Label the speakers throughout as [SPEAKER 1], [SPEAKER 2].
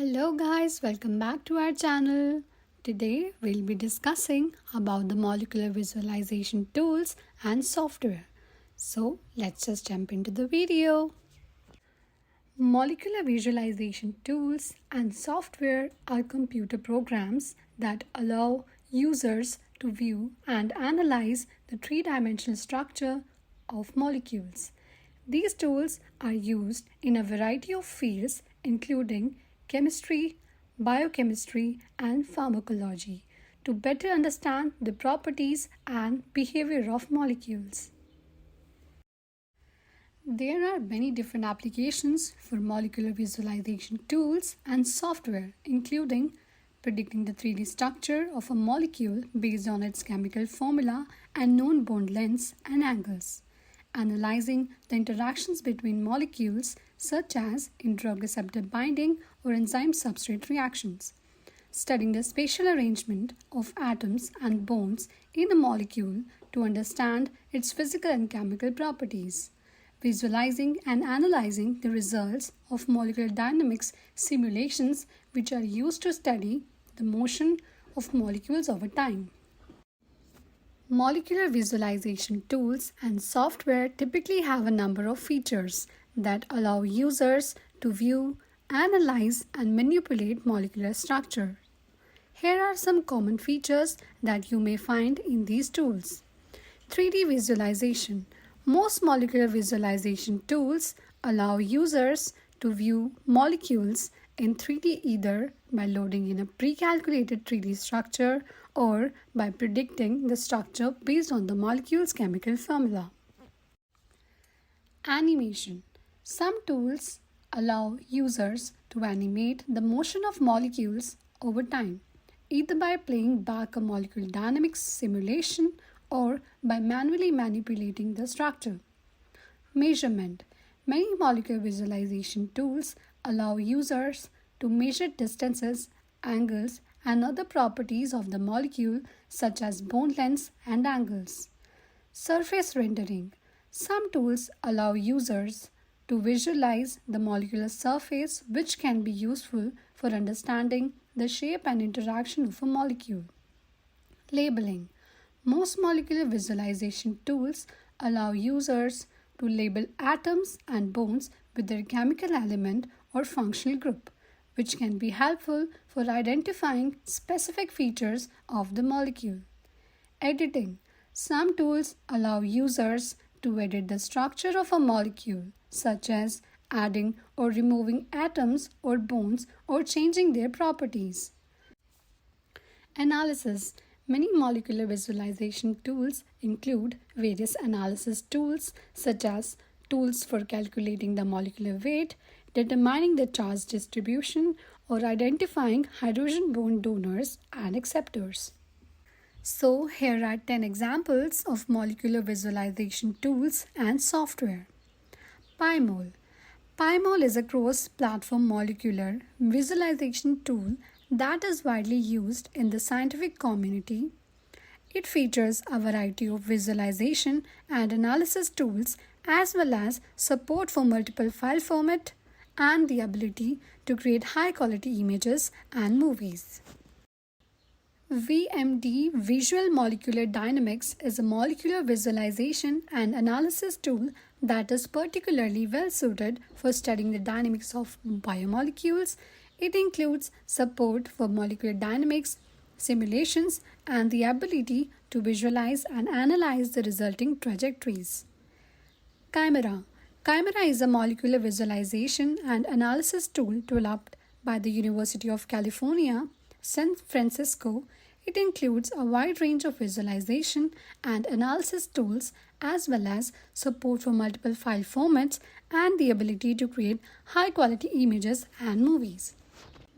[SPEAKER 1] Hello guys, welcome back to our channel. Today we'll be discussing about the molecular visualization tools and software. So let's just jump into the video. Molecular visualization tools and software are computer programs that allow users to view and analyze the three-dimensional structure of molecules. These tools are used in a variety of fields including chemistry, biochemistry, and pharmacology to better understand the properties and behavior of molecules. There are many different applications for molecular visualization tools and software, including predicting the 3D structure of a molecule based on its chemical formula and known bond lengths and angles, analyzing the interactions between molecules such as in drug receptor binding or enzyme substrate reactions, studying the spatial arrangement of atoms and bonds in a molecule to understand its physical and chemical properties, visualizing and analyzing the results of molecular dynamics simulations which are used to study the motion of molecules over time. Molecular visualization tools and software typically have a number of features that allow users to view, analyze, and manipulate molecular structure. Here are some common features that you may find in these tools. 3D visualization. Most molecular visualization tools allow users to view molecules in 3D either by loading in a pre-calculated 3D structure or by predicting the structure based on the molecule's chemical formula. Animation. Some tools allow users to animate the motion of molecules over time, either by playing back a molecular dynamics simulation or by manually manipulating the structure. Measurement. Many molecular visualization tools allow users to measure distances, angles, and other properties of the molecule such as bond lengths and angles. Surface rendering. Some tools allow users to visualize the molecular surface, which can be useful for understanding the shape and interaction of a molecule. Labeling. Most molecular visualization tools allow users to label atoms and bonds with their chemical element or functional group, which can be helpful for identifying specific features of the molecule. Editing. Some tools allow users to edit the structure of a molecule, such as adding or removing atoms or bonds or changing their properties. Analysis. Many molecular visualization tools include various analysis tools such as tools for calculating the molecular weight, determining the charge distribution, or identifying hydrogen bond donors and acceptors. So here are 10 examples of molecular visualization tools and software. PyMol. PyMol is a cross-platform molecular visualization tool that is widely used in the scientific community. It features a variety of visualization and analysis tools as well as support for multiple file format and the ability to create high-quality images and movies. VMD Visual Molecular Dynamics is a molecular visualization and analysis tool that is particularly well suited for studying the dynamics of biomolecules. It includes support for molecular dynamics, simulations, and the ability to visualize and analyze the resulting trajectories. Chimera. Chimera is a molecular visualization and analysis tool developed by the University of California, San Francisco. It includes a wide range of visualization and analysis tools as well as support for multiple file formats and the ability to create high-quality images and movies.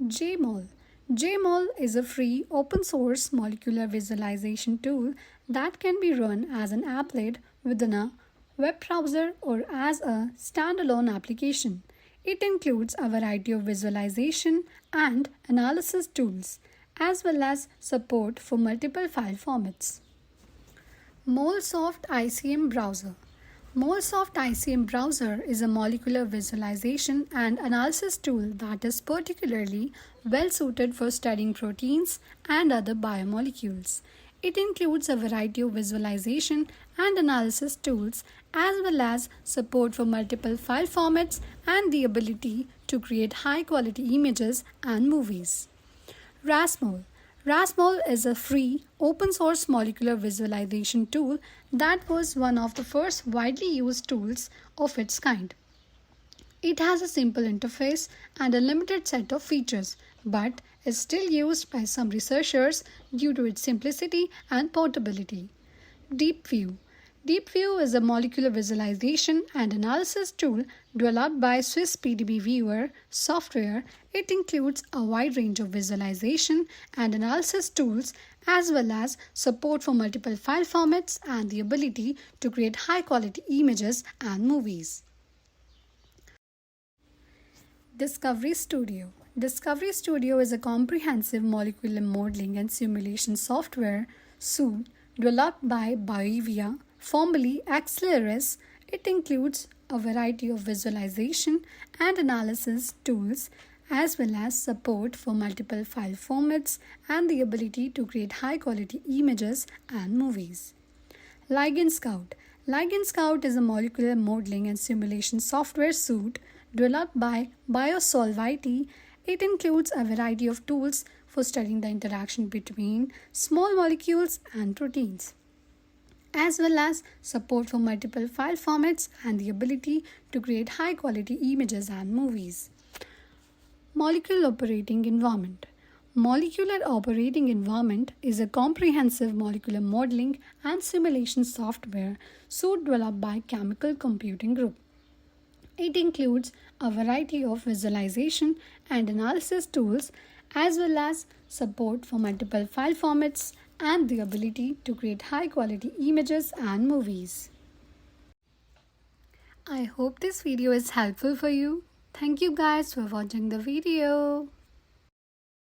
[SPEAKER 1] JMOL. JMOL is a free open-source molecular visualization tool that can be run as an applet within a web browser or as a standalone application. It includes a variety of visualization and analysis tools, as well as support for multiple file formats. MolSoft ICM Browser. MolSoft ICM Browser is a molecular visualization and analysis tool that is particularly well suited for studying proteins and other biomolecules. It includes a variety of visualization and analysis tools as well as support for multiple file formats and the ability to create high quality images and movies. RASMOL. RASMOL is a free, open source molecular visualization tool that was one of the first widely used tools of its kind. It has a simple interface and a limited set of features, but is still used by some researchers due to its simplicity and portability. DeepView. DeepView is a molecular visualization and analysis tool developed by Swiss PDB Viewer software. It includes a wide range of visualization and analysis tools as well as support for multiple file formats and the ability to create high quality images and movies. Discovery Studio. Discovery Studio is a comprehensive molecular modeling and simulation software suite developed by Bioivia, formerly Acceleris. It includes a variety of visualization and analysis tools as well as support for multiple file formats and the ability to create high quality images and movies. Ligand Scout. Ligand Scout is a molecular modeling and simulation software suite developed by Biosolvity. It includes a variety of tools for studying the interaction between small molecules and proteins, as well as support for multiple file formats and the ability to create high quality images and movies. Molecular Operating Environment. Molecular Operating Environment is a comprehensive molecular modeling and simulation software suite developed by Chemical Computing Group. It includes a variety of visualization and analysis tools as well as support for multiple file formats and the ability to create high quality images and movies. I hope this video is helpful for you. Thank you guys for watching the video.